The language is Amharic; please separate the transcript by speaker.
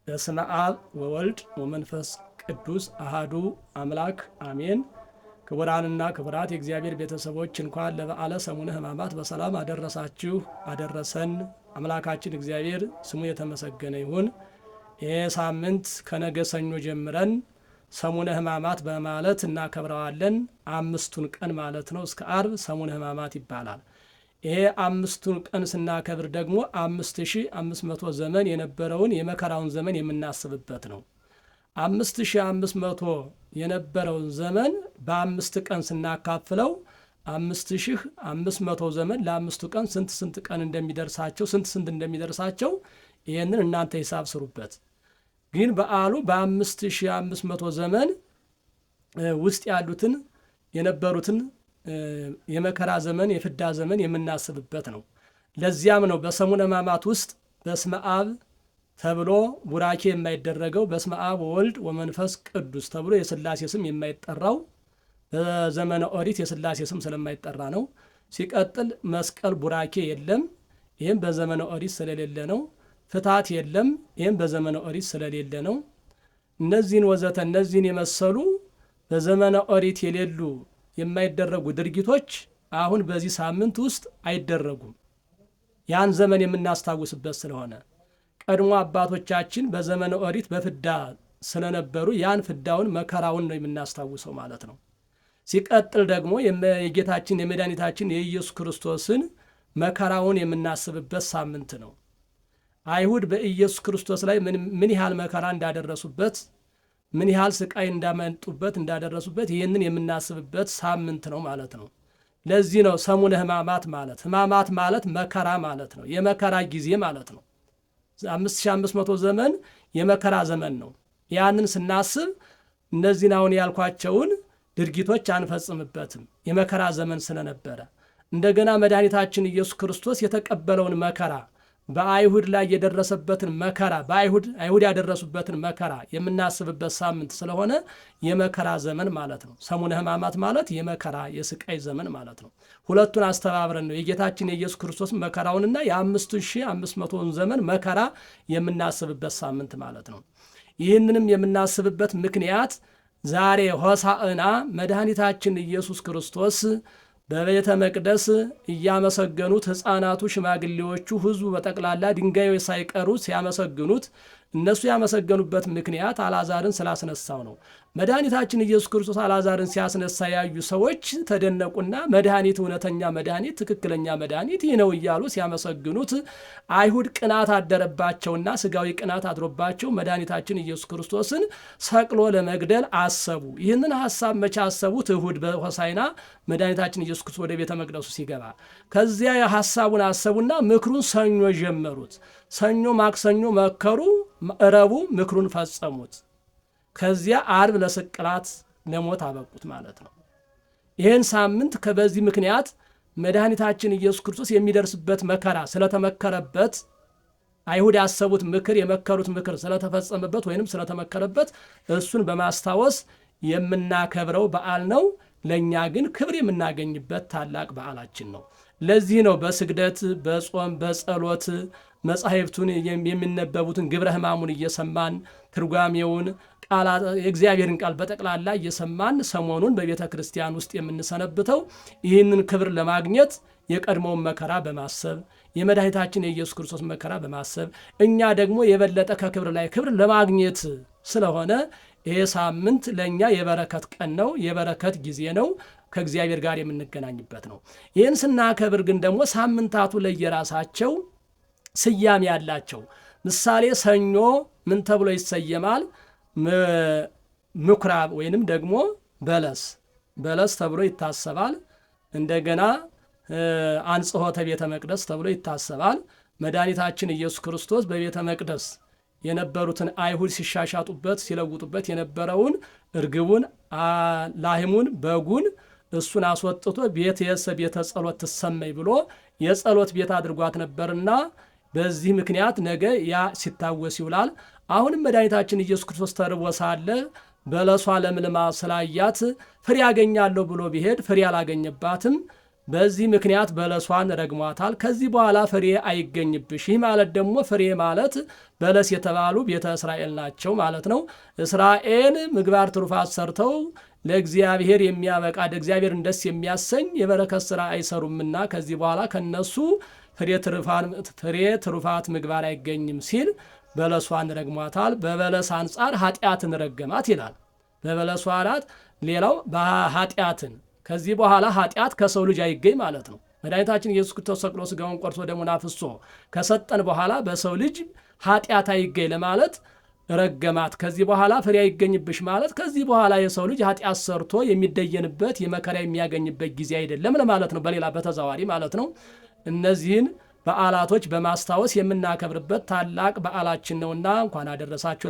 Speaker 1: በስመ አብ ወወልድ ወመንፈስ ቅዱስ አሃዱ አምላክ አሜን። ክቡራንና ክቡራት የእግዚአብሔር ቤተሰቦች እንኳን ለበዓለ ሰሙነ ሕማማት በሰላም አደረሳችሁ አደረሰን። አምላካችን እግዚአብሔር ስሙ የተመሰገነ ይሁን። ይህ ሳምንት ከነገ ሰኞ ጀምረን ሰሙነ ሕማማት በማለት እናከብረዋለን። አምስቱን ቀን ማለት ነው። እስከ አርብ ሰሙነ ሕማማት ይባላል። ይሄ አምስቱን ቀን ስናከብር ደግሞ 5500 ዘመን የነበረውን የመከራውን ዘመን የምናስብበት ነው። 5500 የነበረውን ዘመን በአምስት ቀን ስናካፍለው 5500 ዘመን ለአምስቱ ቀን ስንት ቀን እንደሚደርሳቸው ስንት እንደሚደርሳቸው ይህንን እናንተ ሂሳብ ስሩበት። ግን በዓሉ በ5500 ዘመን ውስጥ ያሉትን የነበሩትን የመከራ ዘመን የፍዳ ዘመን የምናስብበት ነው። ለዚያም ነው በሰሙነ ሕማማት ውስጥ በስመ አብ ተብሎ ቡራኬ የማይደረገው፣ በስመ አብ ወወልድ ወመንፈስ ቅዱስ ተብሎ የሥላሴ ስም የማይጠራው። በዘመነ ኦሪት የሥላሴ ስም ስለማይጠራ ነው። ሲቀጥል መስቀል ቡራኬ የለም፣ ይህም በዘመነ ኦሪት ስለሌለ ነው። ፍታት የለም፣ ይህም በዘመነ ኦሪት ስለሌለ ነው። እነዚህን ወዘተ እነዚህን የመሰሉ በዘመነ ኦሪት የሌሉ የማይደረጉ ድርጊቶች አሁን በዚህ ሳምንት ውስጥ አይደረጉም። ያን ዘመን የምናስታውስበት ስለሆነ ቀድሞ አባቶቻችን በዘመነ ኦሪት በፍዳ ስለነበሩ ያን ፍዳውን መከራውን ነው የምናስታውሰው ማለት ነው። ሲቀጥል ደግሞ የጌታችን የመድኃኒታችን የኢየሱስ ክርስቶስን መከራውን የምናስብበት ሳምንት ነው። አይሁድ በኢየሱስ ክርስቶስ ላይ ምን ያህል መከራ እንዳደረሱበት፣ ምን ያህል ስቃይ እንዳደረሱበት ይህንን የምናስብበት ሳምንት ነው ማለት ነው። ለዚህ ነው ሰሙነ ሕማማት ማለት። ሕማማት ማለት መከራ ማለት ነው። የመከራ ጊዜ ማለት ነው። 5500 ዘመን የመከራ ዘመን ነው። ያንን ስናስብ እነዚህን አሁን ያልኳቸውን ድርጊቶች አንፈጽምበትም፣ የመከራ ዘመን ስለነበረ። እንደገና መድኃኒታችን ኢየሱስ ክርስቶስ የተቀበለውን መከራ በአይሁድ ላይ የደረሰበትን መከራ አይሁድ ያደረሱበትን መከራ የምናስብበት ሳምንት ስለሆነ የመከራ ዘመን ማለት ነው። ሰሙነ ሕማማት ማለት የመከራ የስቃይ ዘመን ማለት ነው። ሁለቱን አስተባብረን ነው የጌታችን የኢየሱስ ክርስቶስ መከራውንና የ5500ን ዘመን መከራ የምናስብበት ሳምንት ማለት ነው። ይህንንም የምናስብበት ምክንያት ዛሬ ሆሳዕና መድኃኒታችን ኢየሱስ ክርስቶስ በቤተ መቅደስ እያመሰገኑት ሕፃናቱ፣ ሽማግሌዎቹ፣ ሕዝቡ በጠቅላላ ድንጋዮች ሳይቀሩ ሲያመሰግኑት እነሱ ያመሰገኑበት ምክንያት አልዓዛርን ስላስነሳው ነው። መድኃኒታችን ኢየሱስ ክርስቶስ አልዓዛርን ሲያስነሳ ያዩ ሰዎች ተደነቁና መድኃኒት፣ እውነተኛ መድኃኒት፣ ትክክለኛ መድኃኒት ይህ ነው እያሉ ሲያመሰግኑት አይሁድ ቅናት አደረባቸውና ስጋዊ ቅናት አድሮባቸው መድኃኒታችን ኢየሱስ ክርስቶስን ሰቅሎ ለመግደል አሰቡ። ይህንን ሐሳብ መቼ አሰቡት? እሁድ በሆሳዕና መድኃኒታችን ኢየሱስ ክርስቶስ ወደ ቤተ መቅደሱ ሲገባ ከዚያ የሐሳቡን አሰቡና ምክሩን ሰኞ ጀመሩት። ሰኞ፣ ማክሰኞ መከሩ፣ ረቡዕ ምክሩን ፈጸሙት። ከዚያ አርብ ለስቅላት ለሞት አበቁት ማለት ነው። ይህን ሳምንት በዚህ ምክንያት መድኃኒታችን ኢየሱስ ክርስቶስ የሚደርስበት መከራ ስለተመከረበት፣ አይሁድ ያሰቡት ምክር የመከሩት ምክር ስለተፈጸመበት ወይንም ስለተመከረበት እሱን በማስታወስ የምናከብረው በዓል ነው። ለእኛ ግን ክብር የምናገኝበት ታላቅ በዓላችን ነው። ለዚህ ነው በስግደት በጾም በጸሎት መጻሕፍቱን የሚነበቡትን ግብረ ሕማሙን እየሰማን ትርጓሜውን የእግዚአብሔርን ቃል በጠቅላላ እየሰማን ሰሞኑን በቤተ ክርስቲያን ውስጥ የምንሰነብተው ይህንን ክብር ለማግኘት የቀድሞውን መከራ በማሰብ የመድኃኒታችን የኢየሱስ ክርስቶስ መከራ በማሰብ እኛ ደግሞ የበለጠ ከክብር ላይ ክብር ለማግኘት ስለሆነ ይሄ ሳምንት ለእኛ የበረከት ቀን ነው፣ የበረከት ጊዜ ነው፣ ከእግዚአብሔር ጋር የምንገናኝበት ነው። ይህን ስናከብር ግን ደግሞ ሳምንታቱ ለየራሳቸው ስያሜ ያላቸው። ምሳሌ ሰኞ ምን ተብሎ ይሰየማል? ምኩራብ ወይንም ደግሞ በለስ ተብሎ ይታሰባል። እንደገና አንጽሖተ ቤተ መቅደስ ተብሎ ይታሰባል። መድኃኒታችን ኢየሱስ ክርስቶስ በቤተ መቅደስ የነበሩትን አይሁድ ሲሻሻጡበት ሲለውጡበት የነበረውን እርግቡን፣ ላህሙን፣ በጉን እሱን አስወጥቶ ቤተ ጸሎት ትሰመይ ብሎ የጸሎት ቤት አድርጓት ነበርና በዚህ ምክንያት ነገ ያ ሲታወስ ይውላል። አሁንም መድኃኒታችን ኢየሱስ ክርስቶስ ተርቦ ሳለ በለሷ ለምልማ ስላያት ፍሬ ያገኛለሁ ብሎ ቢሄድ ፍሬ አላገኘባትም። በዚህ ምክንያት በለሷን ረግሟታል። ከዚህ በኋላ ፍሬ አይገኝብሽ። ይህ ማለት ደግሞ ፍሬ ማለት በለስ የተባሉ ቤተ እስራኤል ናቸው ማለት ነው። እስራኤል ምግባር ትሩፋት ሰርተው ለእግዚአብሔር የሚያበቃ እግዚአብሔርን ደስ የሚያሰኝ የበረከት ስራ አይሰሩምና ከዚህ በኋላ ከነሱ ፍሬ ትሩፋት ምግባር አይገኝም ሲል በለሷን ረግሟታል። በበለስ አንጻር ኃጢአትን ረገማት ይላል። በበለሷ አራት ሌላው በኃጢአትን ከዚህ በኋላ ኃጢአት ከሰው ልጅ አይገኝ ማለት ነው። መድኃኒታችን ኢየሱስ ክርስቶስ ተሰቅሎ ሥጋውን ቆርሶ ደሙን አፍስሶ ከሰጠን በኋላ በሰው ልጅ ኃጢአት አይገኝ ለማለት ረገማት። ከዚህ በኋላ ፍሬ አይገኝብሽ ማለት ከዚህ በኋላ የሰው ልጅ ኃጢአት ሰርቶ የሚደየንበት የመከራ የሚያገኝበት ጊዜ አይደለም ለማለት ነው። በሌላ በተዘዋዋሪ ማለት ነው። እነዚህን በዓላቶች በማስታወስ የምናከብርበት ታላቅ በዓላችን ነውና እንኳን አደረሳችሁ።